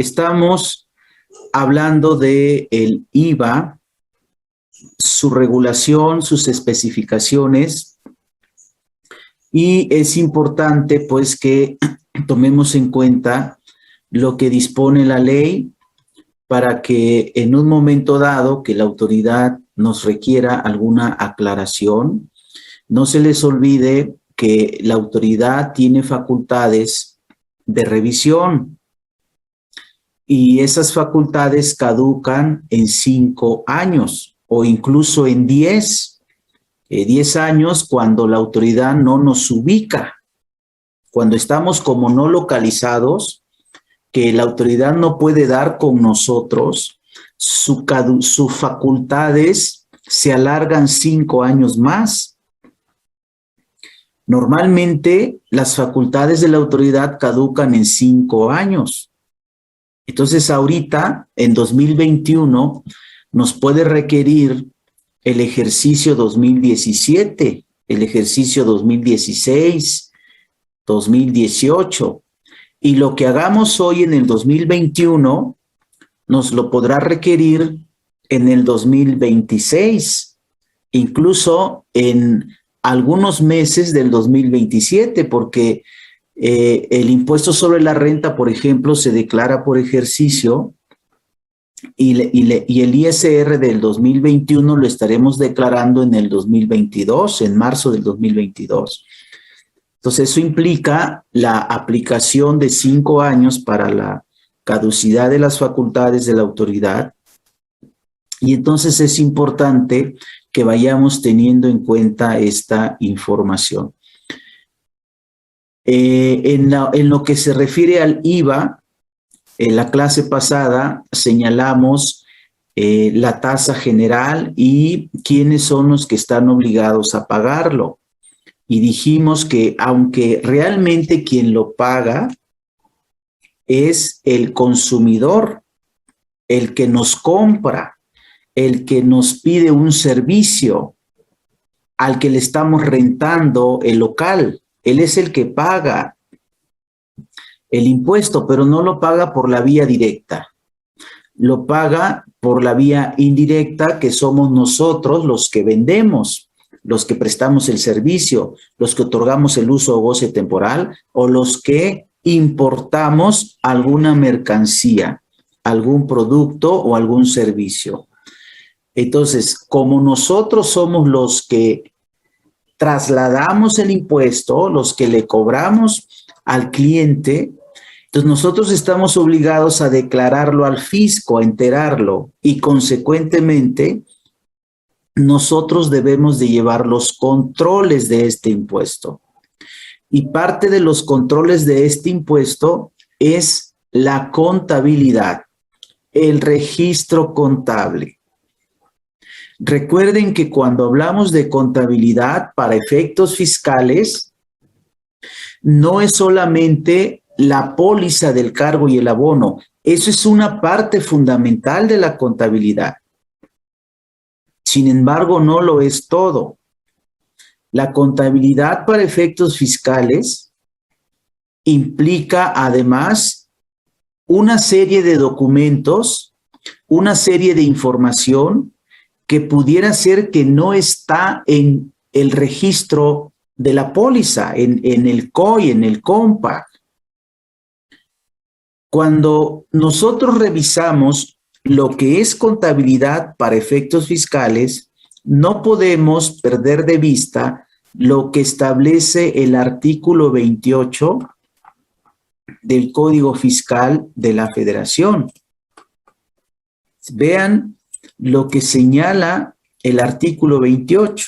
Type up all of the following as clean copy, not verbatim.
Estamos hablando de el IVA, su regulación, sus especificaciones, y es importante pues que tomemos en cuenta lo que dispone la ley para que en un momento dado que la autoridad nos requiera alguna aclaración, no se les olvide que la autoridad tiene facultades de revisión y esas facultades caducan en 5 años o incluso en 10 años cuando la autoridad no nos ubica, cuando estamos como no localizados, que la autoridad no puede dar con nosotros, sus facultades se alargan 5 años más. Normalmente las facultades de la autoridad caducan en 5 años. Entonces ahorita, en 2021, nos puede requerir el ejercicio 2017, el ejercicio 2016, 2018. Y lo que hagamos hoy en el 2021 nos lo podrá requerir en el 2026, incluso en algunos meses del 2027, porque el impuesto sobre la renta, por ejemplo, se declara por ejercicio y el ISR del 2021 lo estaremos declarando en el 2022, en marzo del 2022. Entonces, eso implica la aplicación de 5 años para la caducidad de las facultades de la autoridad. Y entonces es importante que vayamos teniendo en cuenta esta información. En lo que se refiere al IVA, en la clase pasada señalamos la tasa general y quiénes son los que están obligados a pagarlo. Y dijimos que aunque realmente quien lo paga es el consumidor, el que nos compra, el que nos pide un servicio, al que le estamos rentando el local, él es el que paga el impuesto, pero no lo paga por la vía directa. Lo paga por la vía indirecta, que somos nosotros los que vendemos, los que prestamos el servicio, los que otorgamos el uso o goce temporal o los que importamos alguna mercancía, algún producto o algún servicio. Entonces, como nosotros somos los que trasladamos el impuesto, los que le cobramos al cliente, entonces nosotros estamos obligados a declararlo al fisco, a enterarlo y consecuentemente nosotros debemos de llevar los controles de este impuesto. Y parte de los controles de este impuesto es la contabilidad, el registro contable. Recuerden que cuando hablamos de contabilidad para efectos fiscales, no es solamente la póliza del cargo y el abono, eso es una parte fundamental de la contabilidad. Sin embargo, no lo es todo. La contabilidad para efectos fiscales implica además una serie de documentos, una serie de información que pudiera ser que no está en el registro de la póliza, en el COI, en el COMPAC. Cuando nosotros revisamos lo que es contabilidad para efectos fiscales, no podemos perder de vista lo que establece el artículo 28 del Código Fiscal de la Federación. Vean lo que señala el artículo 28.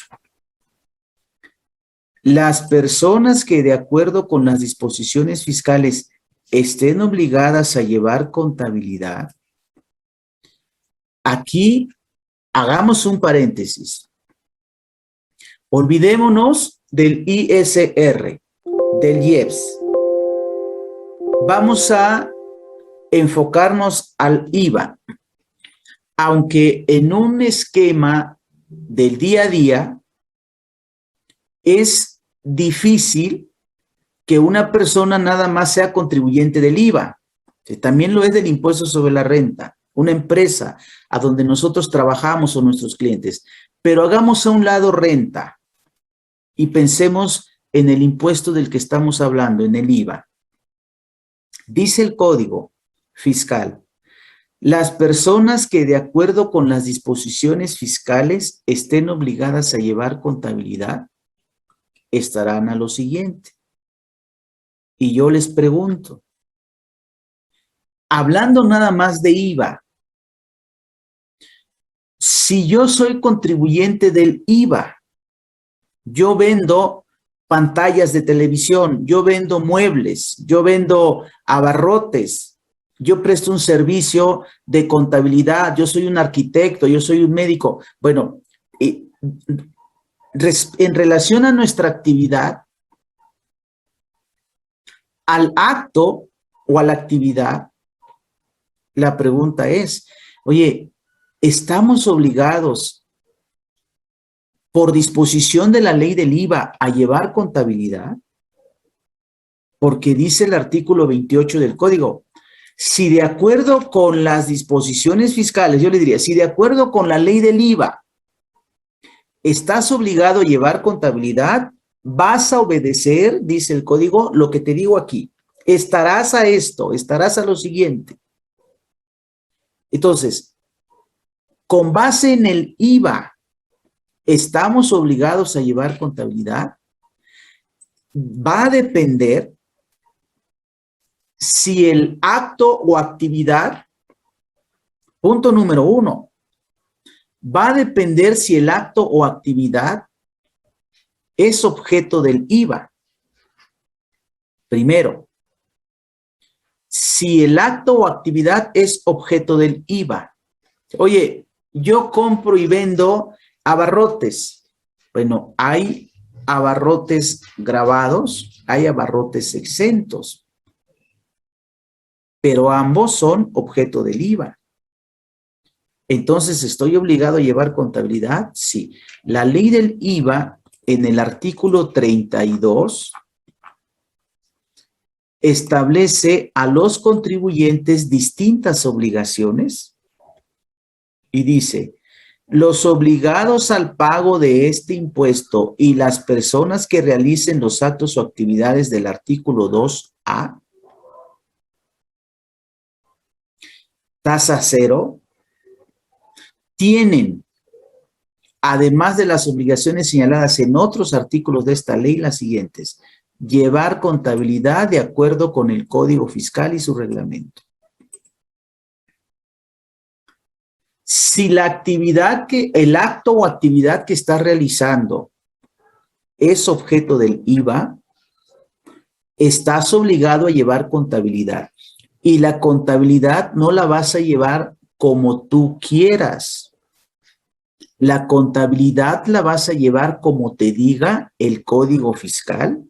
Las personas que de acuerdo con las disposiciones fiscales estén obligadas a llevar contabilidad. Aquí hagamos un paréntesis. Olvidémonos del ISR, del IEPS. Vamos a enfocarnos al IVA. Aunque en un esquema del día a día es difícil que una persona nada más sea contribuyente del IVA. ¿sí? También lo es del impuesto sobre la renta, una empresa a donde nosotros trabajamos o nuestros clientes. Pero hagamos a un lado renta y pensemos en el impuesto del que estamos hablando, en el IVA. Dice el Código Fiscal: las personas que de acuerdo con las disposiciones fiscales estén obligadas a llevar contabilidad estarán a lo siguiente. Y yo les pregunto, hablando nada más de IVA, si yo soy contribuyente del IVA, yo vendo pantallas de televisión, yo vendo muebles, yo vendo abarrotes, yo presto un servicio de contabilidad, yo soy un arquitecto, yo soy un médico. Bueno, en relación a nuestra actividad, al acto o a la actividad, la pregunta es, oye, ¿estamos obligados por disposición de la ley del IVA a llevar contabilidad? Porque dice el artículo 28 del Código, si de acuerdo con las disposiciones fiscales, yo le diría, si de acuerdo con la ley del IVA estás obligado a llevar contabilidad, vas a obedecer, dice el Código, lo que te digo aquí. Estarás a esto, estarás a lo siguiente. Entonces, con base en el IVA, ¿estamos obligados a llevar contabilidad? Va a depender si el acto o actividad, punto número 1, va a depender si el acto o actividad es objeto del IVA. Primero, si el acto o actividad es objeto del IVA. Oye, yo compro y vendo abarrotes. Bueno, hay abarrotes grabados, hay abarrotes exentos, pero ambos son objeto del IVA. Entonces, ¿estoy obligado a llevar contabilidad? Sí. La ley del IVA, en el artículo 32, establece a los contribuyentes distintas obligaciones y dice, los obligados al pago de este impuesto y las personas que realicen los actos o actividades del artículo 2A, tasa cero, tienen, además de las obligaciones señaladas en otros artículos de esta ley, las siguientes: llevar contabilidad de acuerdo con el Código Fiscal y su reglamento. Si la actividad el acto o actividad que está realizando es objeto del IVA, estás obligado a llevar contabilidad. Y la contabilidad no la vas a llevar como tú quieras. La contabilidad la vas a llevar como te diga el Código Fiscal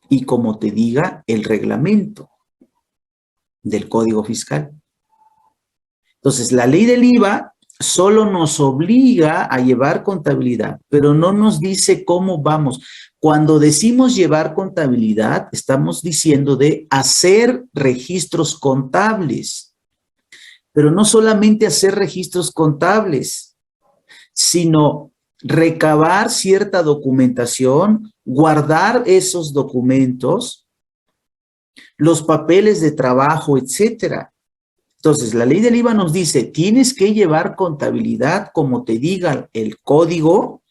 y como te diga el reglamento del Código Fiscal. Entonces, la ley del IVA solo nos obliga a llevar contabilidad, pero no nos dice cómo vamos. Cuando decimos llevar contabilidad, estamos diciendo de hacer registros contables, pero no solamente hacer registros contables, sino recabar cierta documentación, guardar esos documentos, los papeles de trabajo, etcétera. Entonces, la ley del IVA nos dice, tienes que llevar contabilidad como te diga el código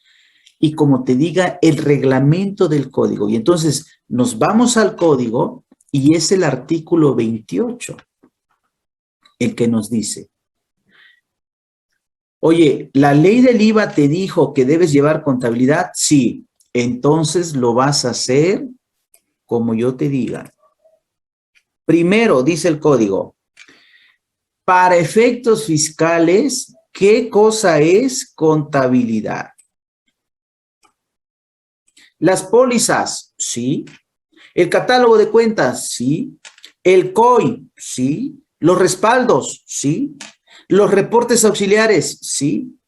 y como te diga el reglamento del código. Y entonces nos vamos al código y es el artículo 28 el que nos dice, oye, ¿la ley del IVA te dijo que debes llevar contabilidad? Sí, entonces lo vas a hacer como yo te diga. Primero, dice el código, para efectos fiscales, ¿qué cosa es contabilidad? Las pólizas, sí. El catálogo de cuentas, sí. El COI, sí. Los respaldos, sí. Los reportes auxiliares, sí.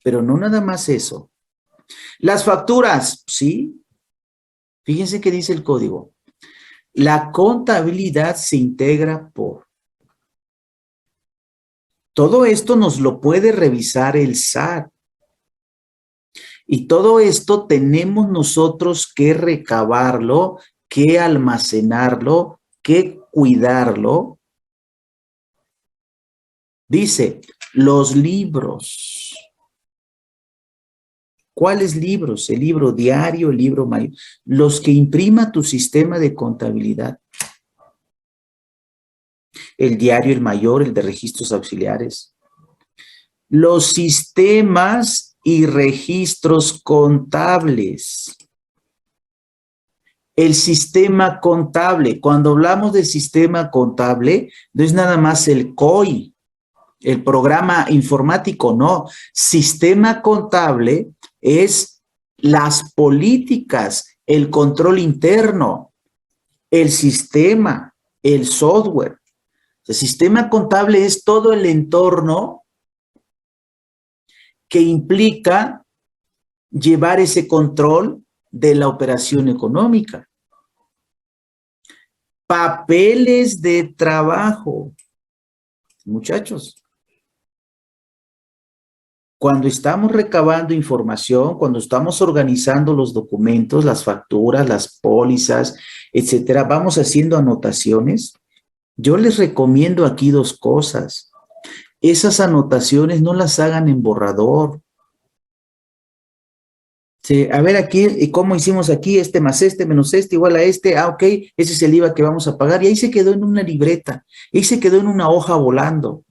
Pero no nada más eso. Las facturas, sí. Fíjense qué dice el código. La contabilidad se integra por. Todo esto nos lo puede revisar el SAT. Y todo esto tenemos nosotros que recabarlo, que almacenarlo, que cuidarlo. Dice, los libros. ¿Cuáles libros? El libro diario, el libro mayor. Los que imprima tu sistema de contabilidad. El diario, el mayor, el de registros auxiliares. Los sistemas y registros contables. El sistema contable. Cuando hablamos de sistema contable, no es nada más el COI, el programa informático, no. Sistema contable es las políticas, el control interno, el sistema, el software. El sistema contable es todo el entorno que implica llevar ese control de la operación económica. Papeles de trabajo. Muchachos, cuando estamos recabando información, cuando estamos organizando los documentos, las facturas, las pólizas, etcétera, vamos haciendo anotaciones. Yo les recomiendo aquí dos cosas. Esas anotaciones no las hagan en borrador. Sí, a ver aquí, ¿cómo hicimos aquí? Este más este menos este igual a este. Ah, ok, ese es el IVA que vamos a pagar. Y ahí se quedó en una libreta. Ahí se quedó en una hoja volando.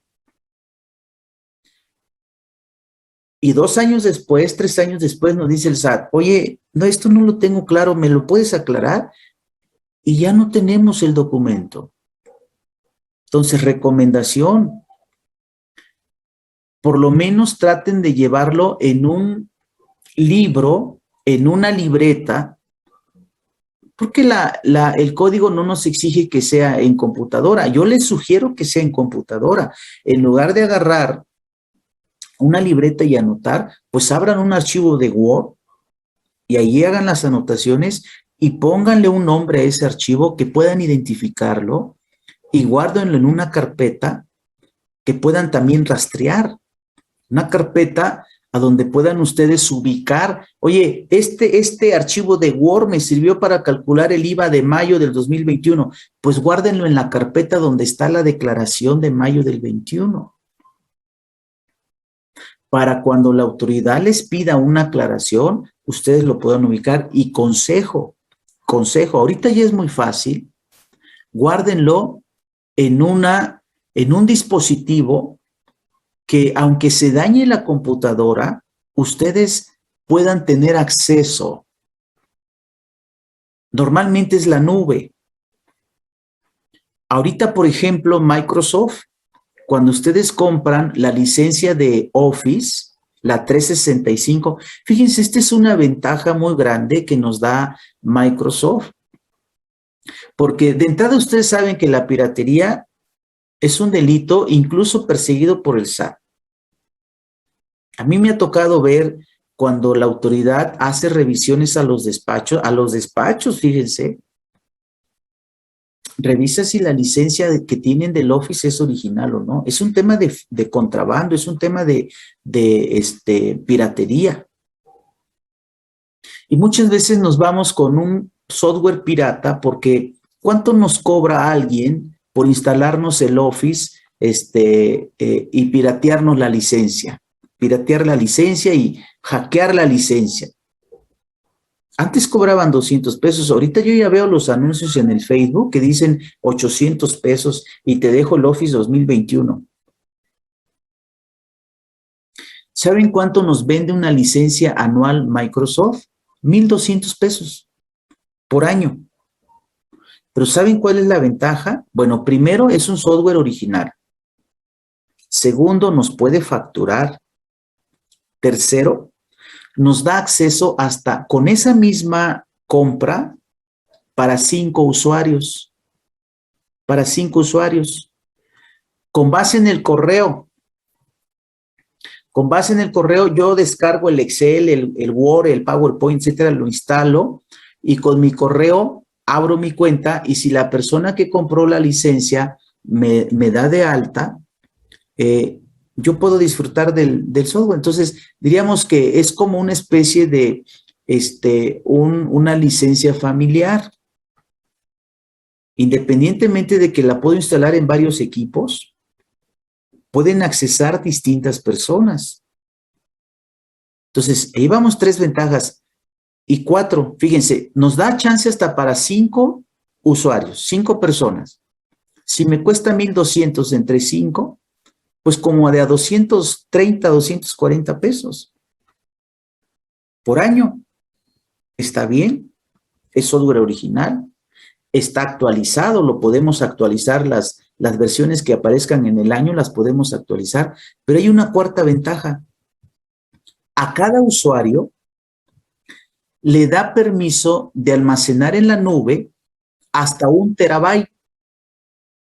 Y 2 años después, 3 años después nos dice el SAT, oye, no, esto no lo tengo claro, ¿me lo puedes aclarar? Y ya no tenemos el documento. Entonces, recomendación, por lo menos traten de llevarlo en un libro, en una libreta, porque el código no nos exige que sea en computadora. Yo les sugiero que sea en computadora. En lugar de agarrar una libreta y anotar, pues abran un archivo de Word y ahí hagan las anotaciones y pónganle un nombre a ese archivo que puedan identificarlo y guárdenlo en una carpeta que puedan también rastrear. Una carpeta a donde puedan ustedes ubicar, oye, este archivo de Word me sirvió para calcular el IVA de mayo del 2021, pues guárdenlo en la carpeta donde está la declaración de mayo del 21. Para cuando la autoridad les pida una aclaración, ustedes lo puedan ubicar. Y consejo, ahorita ya es muy fácil, guárdenlo en un dispositivo que aunque se dañe la computadora, ustedes puedan tener acceso. Normalmente es la nube. Ahorita, por ejemplo, Microsoft, cuando ustedes compran la licencia de Office, la 365, fíjense, esta es una ventaja muy grande que nos da Microsoft. Porque de entrada ustedes saben que la piratería es un delito incluso perseguido por el SAT. A mí me ha tocado ver cuando la autoridad hace revisiones a los despachos, fíjense, revisa si la licencia que tienen del Office es original o no. Es un tema de contrabando, es un tema de piratería. Y muchas veces nos vamos con un software pirata porque ¿cuánto nos cobra alguien por instalarnos el Office y piratearnos la licencia? Piratear la licencia y hackear la licencia. Antes cobraban 200 pesos, ahorita yo ya veo los anuncios en el Facebook que dicen 800 pesos y te dejo el Office 2021. ¿Saben cuánto nos vende una licencia anual Microsoft? 1,200 pesos por año. Pero ¿saben cuál es la ventaja? Bueno, primero es un software original. Segundo, nos puede facturar. Tercero, nos da acceso hasta con esa misma compra para 5 usuarios. Para 5 usuarios. Con base en el correo. Con base en el correo yo descargo el Excel, el Word, el PowerPoint, etcétera, lo instalo y con mi correo abro mi cuenta y si la persona que compró la licencia me da de alta, yo puedo disfrutar del software. Entonces, diríamos que es como una especie de una licencia familiar. Independientemente de que la puedo instalar en varios equipos, pueden accesar distintas personas. Entonces, ahí vamos 3 ventajas. Y 4, fíjense, nos da chance hasta para 5 usuarios, 5 personas. Si me cuesta 1,200 entre 5, pues como de a 230, 240 pesos por año. Está bien, es software original, está actualizado, lo podemos actualizar, las versiones que aparezcan en el año las podemos actualizar, pero hay una cuarta ventaja. A cada usuario le da permiso de almacenar en la nube hasta 1 terabyte,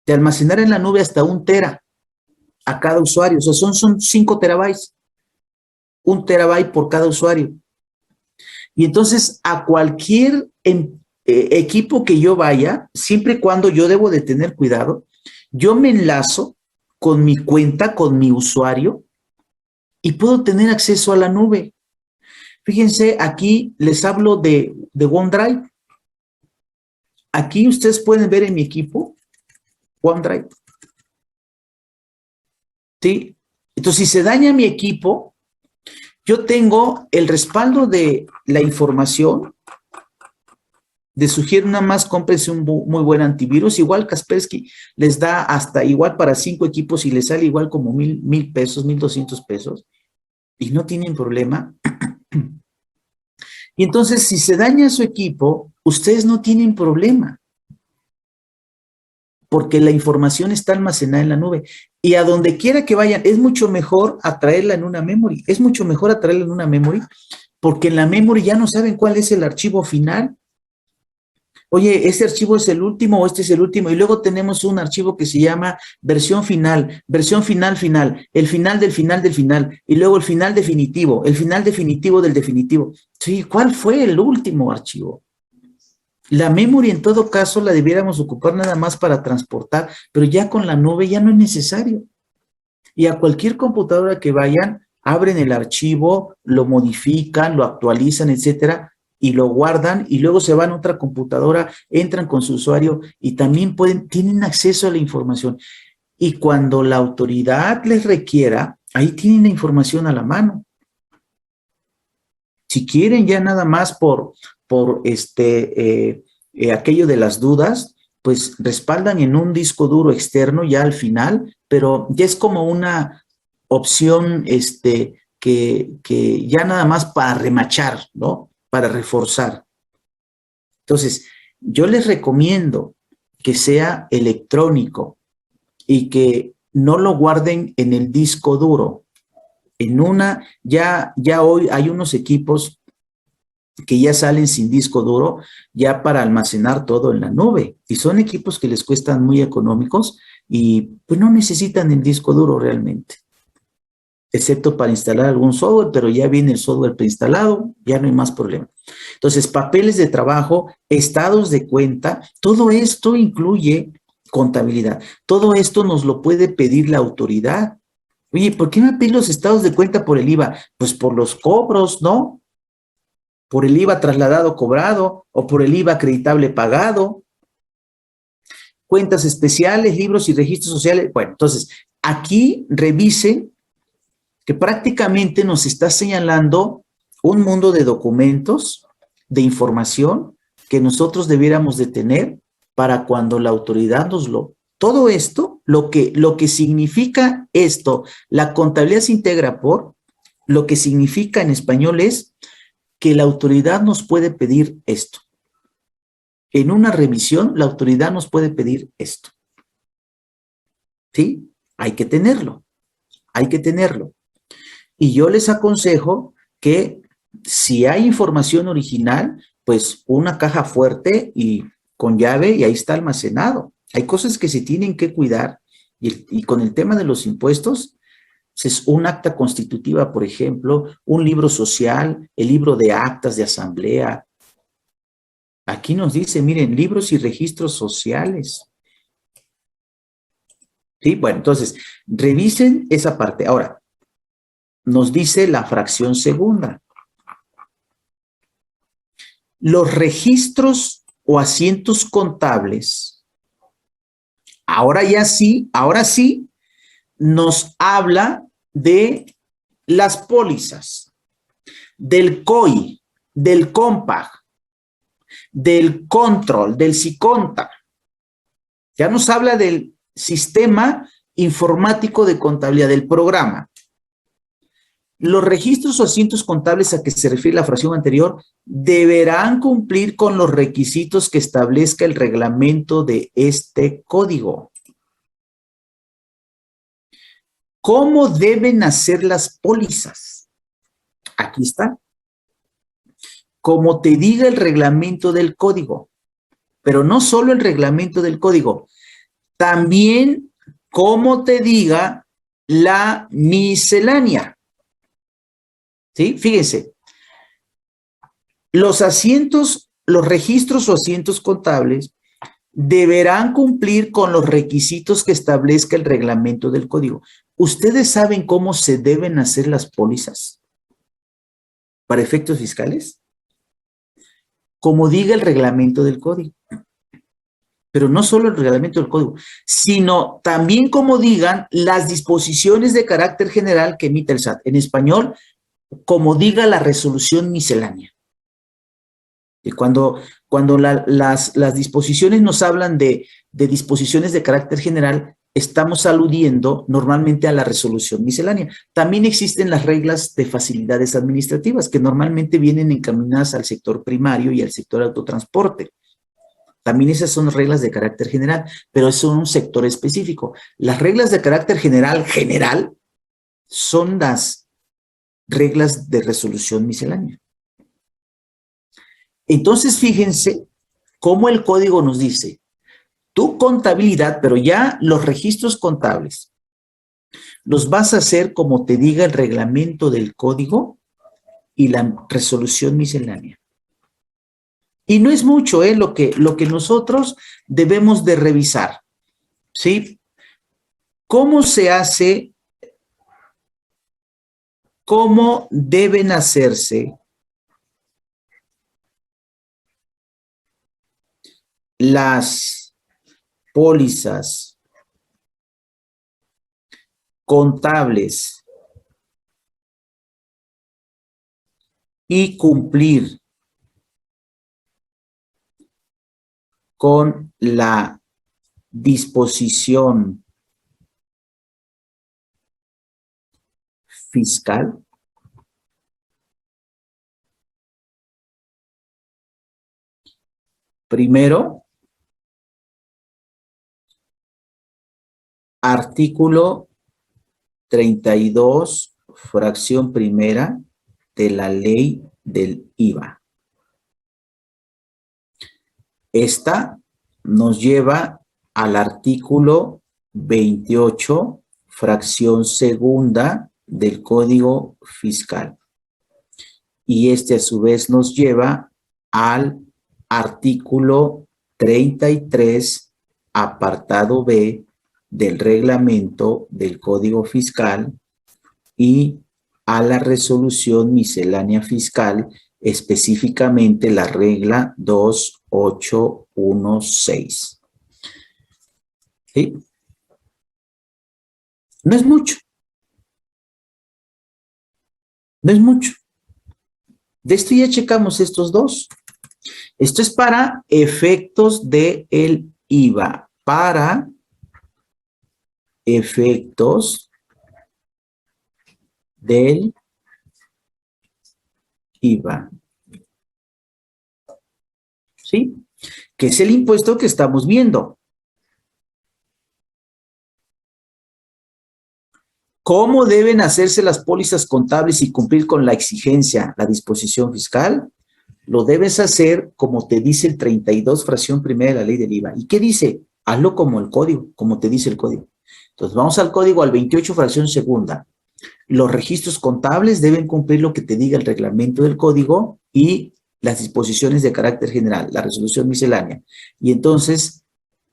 de almacenar en la nube hasta 1 tera a cada usuario. O sea, son 5 terabytes, 1 terabyte por cada usuario. Y entonces a cualquier equipo que yo vaya, siempre y cuando yo debo de tener cuidado, yo me enlazo con mi cuenta, con mi usuario, y puedo tener acceso a la nube. Fíjense, aquí les hablo de OneDrive. Aquí ustedes pueden ver en mi equipo OneDrive. ¿Sí? Entonces, si se daña mi equipo, yo tengo el respaldo de la información. Les sugiero nada más, cómprense un muy buen antivirus. Igual Kaspersky les da hasta igual para 5 equipos y les sale igual como 1,000 pesos, 1,200 pesos. Y no tienen problema. Y entonces, si se daña su equipo, ustedes no tienen problema. Porque la información está almacenada en la nube. Y a donde quiera que vayan, es mucho mejor atraerla en una memory. Es mucho mejor atraerla en una memory, porque en la memory ya no saben cuál es el archivo final. Oye, este archivo es el último o este es el último. Y luego tenemos un archivo que se llama versión final final, el final del final del final. Y luego el final definitivo del definitivo. Sí, ¿cuál fue el último archivo? La memory en todo caso la debiéramos ocupar nada más para transportar, pero ya con la nube ya no es necesario. Y a cualquier computadora que vayan, abren el archivo, lo modifican, lo actualizan, etcétera, y lo guardan, y luego se van a otra computadora, entran con su usuario y también tienen acceso a la información. Y cuando la autoridad les requiera, ahí tienen la información a la mano. Si quieren ya nada más por aquello de las dudas, pues respaldan en un disco duro externo ya al final, pero ya es como una opción que ya nada más para remachar, ¿no? Para reforzar. Entonces, yo les recomiendo que sea electrónico y que no lo guarden en el disco duro. Ya hoy hay unos equipos que ya salen sin disco duro, ya para almacenar todo en la nube. Y son equipos que les cuestan muy económicos y pues no necesitan el disco duro realmente, excepto para instalar algún software, pero ya viene el software preinstalado, ya no hay más problema. Entonces, papeles de trabajo, estados de cuenta, todo esto incluye contabilidad. Todo esto nos lo puede pedir la autoridad. Oye, ¿por qué me piden los estados de cuenta por el IVA? Pues por los cobros, ¿no? Por el IVA trasladado cobrado o por el IVA acreditable pagado, cuentas especiales, libros y registros sociales. Bueno, entonces, aquí revisen que prácticamente nos está señalando un mundo de documentos, de información que nosotros debiéramos de tener para cuando la autoridad nos lo... Todo esto, lo que significa esto, la contabilidad se integra por, lo que significa en español es que la autoridad nos puede pedir esto. En una revisión, la autoridad nos puede pedir esto. ¿Sí? Hay que tenerlo. Hay que tenerlo. Y yo les aconsejo que si hay información original, pues una caja fuerte y con llave y ahí está almacenado. Hay cosas que se tienen que cuidar y con el tema de los impuestos, es un acta constitutiva, por ejemplo, un libro social, el libro de actas de asamblea, Aquí nos dice, miren, libros y registros sociales. ¿Sí? Bueno, entonces, revisen esa parte. Ahora, nos dice la fracción segunda. Los registros o asientos contables, ahora sí, nos habla de las pólizas, del COI, del COMPAG, del CONTROL, del SICONTA. Ya nos habla del sistema informático de contabilidad, del programa. Los registros o asientos contables a que se refiere la fracción anterior deberán cumplir con los requisitos que establezca el reglamento de este código. ¿Cómo deben hacer las pólizas? Aquí está. Como te diga el reglamento del código, pero no solo el reglamento del código, también como te diga la miscelánea. ¿Sí? Fíjense, los registros o asientos contables deberán cumplir con los requisitos que establezca el reglamento del código. ¿Ustedes saben cómo se deben hacer las pólizas para efectos fiscales? Como diga el reglamento del código. Pero no solo el reglamento del código, sino también como digan las disposiciones de carácter general que emite el SAT. En español, como diga la resolución miscelánea. Y cuando las disposiciones nos hablan de disposiciones de carácter general, estamos aludiendo normalmente a la resolución miscelánea. También existen las reglas de facilidades administrativas que normalmente vienen encaminadas al sector primario y al sector autotransporte. También esas son reglas de carácter general, pero son un sector específico. Las reglas de carácter general, son las reglas de resolución miscelánea. Entonces, fíjense cómo el código nos dice, tu contabilidad, pero ya los registros contables, los vas a hacer como te diga el reglamento del código y la resolución miscelánea. Y no es mucho lo que nosotros debemos de revisar, ¿sí? ¿Cómo se hace? ¿Cómo deben hacerse las pólizas contables y cumplir con la disposición fiscal? Primero, artículo 32, fracción primera de la ley del IVA. Esta nos lleva al artículo 28, fracción segunda del Código Fiscal. Y este a su vez nos lleva al artículo 33, apartado B del reglamento del Código Fiscal y a la resolución miscelánea fiscal, específicamente la regla 2816. ¿Sí? No es mucho. No es mucho. De esto ya checamos estos dos. Esto es para efectos del IVA, para efectos del IVA. ¿Sí? Que es el impuesto que estamos viendo. ¿Cómo deben hacerse las pólizas contables y cumplir con la exigencia, la disposición fiscal? Lo debes hacer como te dice el 32, fracción primera de la ley del IVA. ¿Y qué dice? Hazlo como el código, como te dice el código. Entonces, vamos al código, al 28, fracción segunda. Los registros contables deben cumplir lo que te diga el reglamento del código y las disposiciones de carácter general, la resolución miscelánea. Y entonces,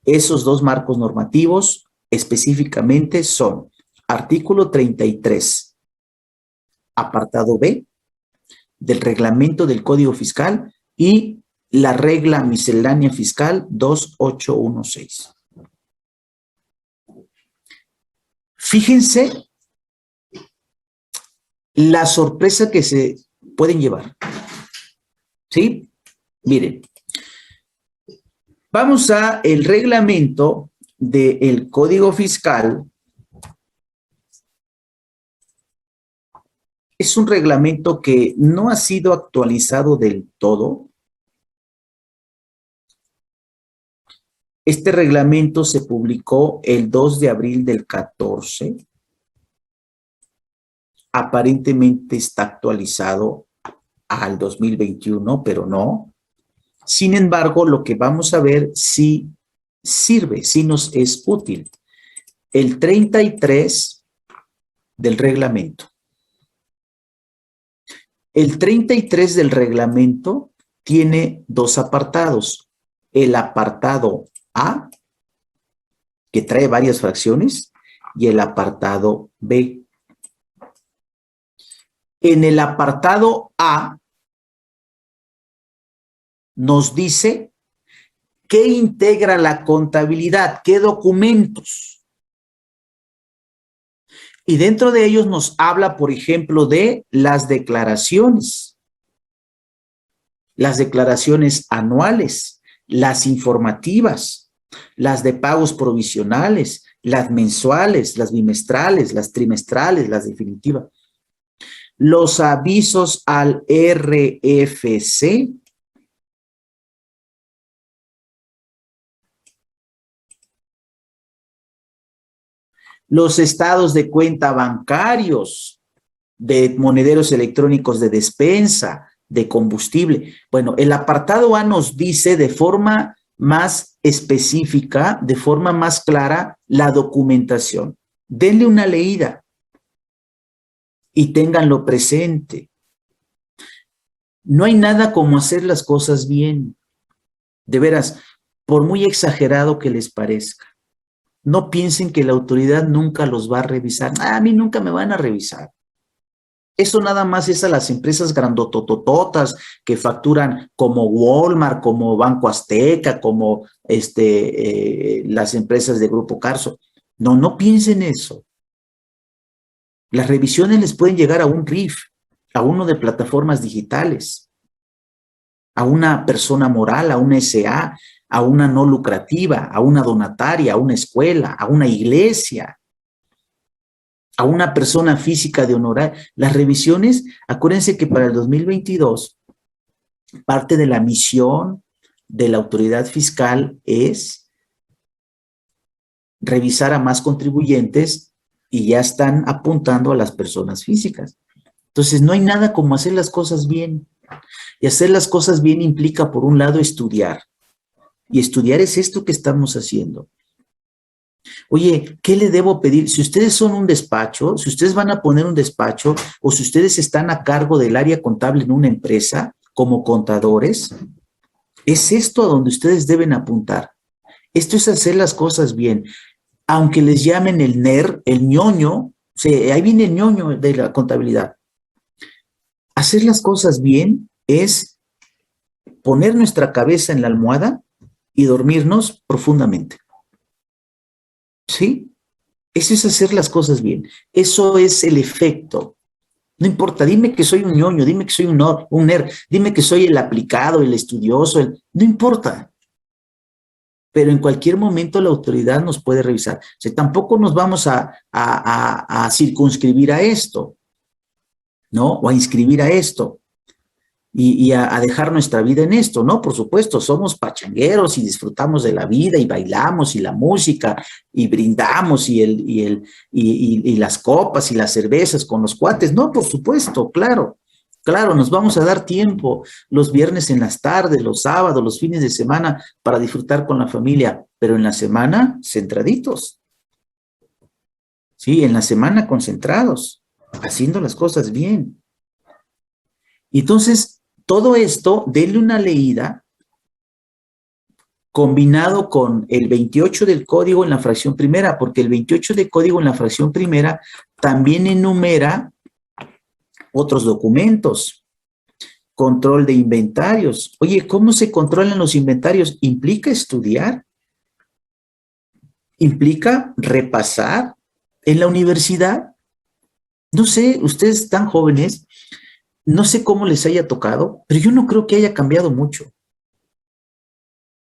esos dos marcos normativos específicamente son artículo 33, apartado B, del reglamento del Código Fiscal y la regla miscelánea fiscal 2816. Fíjense la sorpresa que se pueden llevar. ¿Sí? Miren, vamos a el reglamento del Código Fiscal. Es un reglamento que no ha sido actualizado del todo. Este reglamento se publicó el 2 de abril del 14. Aparentemente está actualizado al 2021, pero no. Sin embargo, lo que vamos a ver sí sirve, sí nos es útil. El 33 del reglamento. El 33 del reglamento tiene dos apartados. El apartado A, que trae varias fracciones, y el apartado B. En el apartado A nos dice qué integra la contabilidad, qué documentos. Y dentro de ellos nos habla, por ejemplo, de las declaraciones anuales, las informativas, las de pagos provisionales, las mensuales, las bimestrales, las trimestrales, las definitivas. Los avisos al RFC, los estados de cuenta bancarios, de monederos electrónicos de despensa, de combustible. Bueno, el apartado A nos dice de forma más específica, de forma más clara, la documentación. Denle una leída y ténganlo presente. No hay nada como hacer las cosas bien. De veras, por muy exagerado que les parezca. No piensen que la autoridad nunca los va a revisar. A mí nunca me van a revisar. Eso nada más es a las empresas grandototototas que facturan como Walmart, como Banco Azteca, como las empresas de Grupo Carso. No, no piensen eso. Las revisiones les pueden llegar a un RIF, a uno de plataformas digitales, a una persona moral, a una SA, a una no lucrativa, a una donataria, a una escuela, a una iglesia, a una persona física de honorar. Las revisiones, acuérdense que para el 2022, parte de la misión de la autoridad fiscal es revisar a más contribuyentes y ya están apuntando a las personas físicas. Entonces, no hay nada como hacer las cosas bien. Y hacer las cosas bien implica, por un lado, estudiar. Y estudiar es esto que estamos haciendo. Oye, ¿qué le debo pedir? Si ustedes son un despacho, si ustedes van a poner un despacho o si ustedes están a cargo del área contable en una empresa como contadores, es esto a donde ustedes deben apuntar. Esto es hacer las cosas bien. Aunque les llamen el NER, el ñoño, ahí viene el ñoño de la contabilidad. Hacer las cosas bien es poner nuestra cabeza en la almohada y dormirnos profundamente. ¿Sí? Eso es hacer las cosas bien. Eso es el efecto. No importa, dime que soy un ñoño, dime que soy un nerd, dime que soy el aplicado, el estudioso, no importa. Pero en cualquier momento la autoridad nos puede revisar. O sea, tampoco nos vamos a circunscribir a esto, ¿no? O a inscribir a esto. Y a dejar nuestra vida en esto, ¿no? Por supuesto, somos pachangueros y disfrutamos de la vida y bailamos y la música y brindamos y las copas y las cervezas con los cuates, no, por supuesto, claro, claro, nos vamos a dar tiempo los viernes en las tardes, los sábados, los fines de semana para disfrutar con la familia, pero en la semana centraditos, ¿sí? En la semana concentrados, haciendo las cosas bien. Y entonces, todo esto, denle una leída combinado con el 28 del código en la fracción primera, porque el 28 del código en la fracción primera también enumera otros documentos. Control de inventarios. Oye, ¿cómo se controlan los inventarios? ¿Implica estudiar? ¿Implica repasar? En la universidad, no sé, ustedes tan jóvenes, no sé cómo les haya tocado, pero yo no creo que haya cambiado mucho.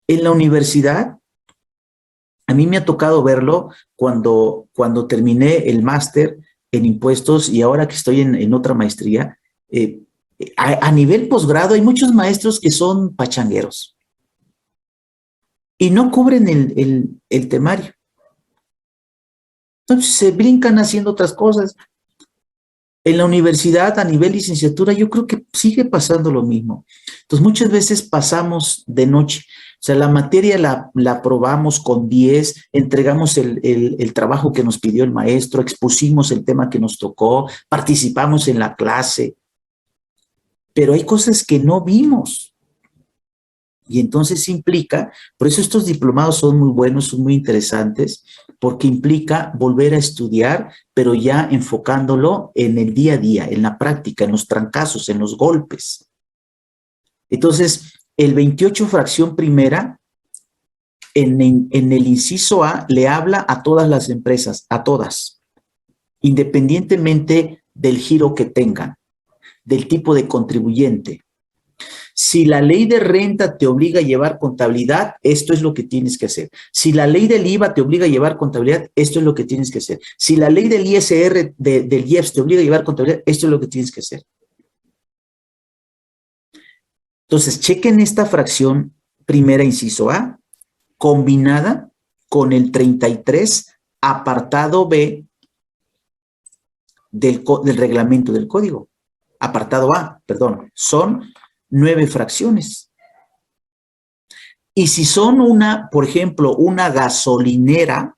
En la universidad, a mí me ha tocado verlo cuando terminé el máster en impuestos y ahora que estoy en otra maestría. A nivel posgrado hay muchos maestros que son pachangueros y no cubren el temario. Entonces se brincan haciendo otras cosas. En la universidad, a nivel licenciatura, yo creo que sigue pasando lo mismo. Entonces, muchas veces pasamos de noche. O sea, la materia la aprobamos con 10, entregamos el trabajo que nos pidió el maestro, expusimos el tema que nos tocó, participamos en la clase, pero hay cosas que no vimos. Y entonces implica, por eso estos diplomados son muy buenos, son muy interesantes, porque implica volver a estudiar, pero ya enfocándolo en el día a día, en la práctica, en los trancazos, en los golpes. Entonces, el 28 fracción primera, en el inciso A, le habla a todas las empresas, a todas, independientemente del giro que tengan, del tipo de contribuyente. Si la ley de renta te obliga a llevar contabilidad, esto es lo que tienes que hacer. Si la ley del IVA te obliga a llevar contabilidad, esto es lo que tienes que hacer. Si la ley del ISR, del IEPS te obliga a llevar contabilidad, esto es lo que tienes que hacer. Entonces, chequen esta fracción primera, inciso A, combinada con el 33, apartado B del reglamento del código. Apartado A, perdón, son 9 fracciones. Y si son por ejemplo, una gasolinera,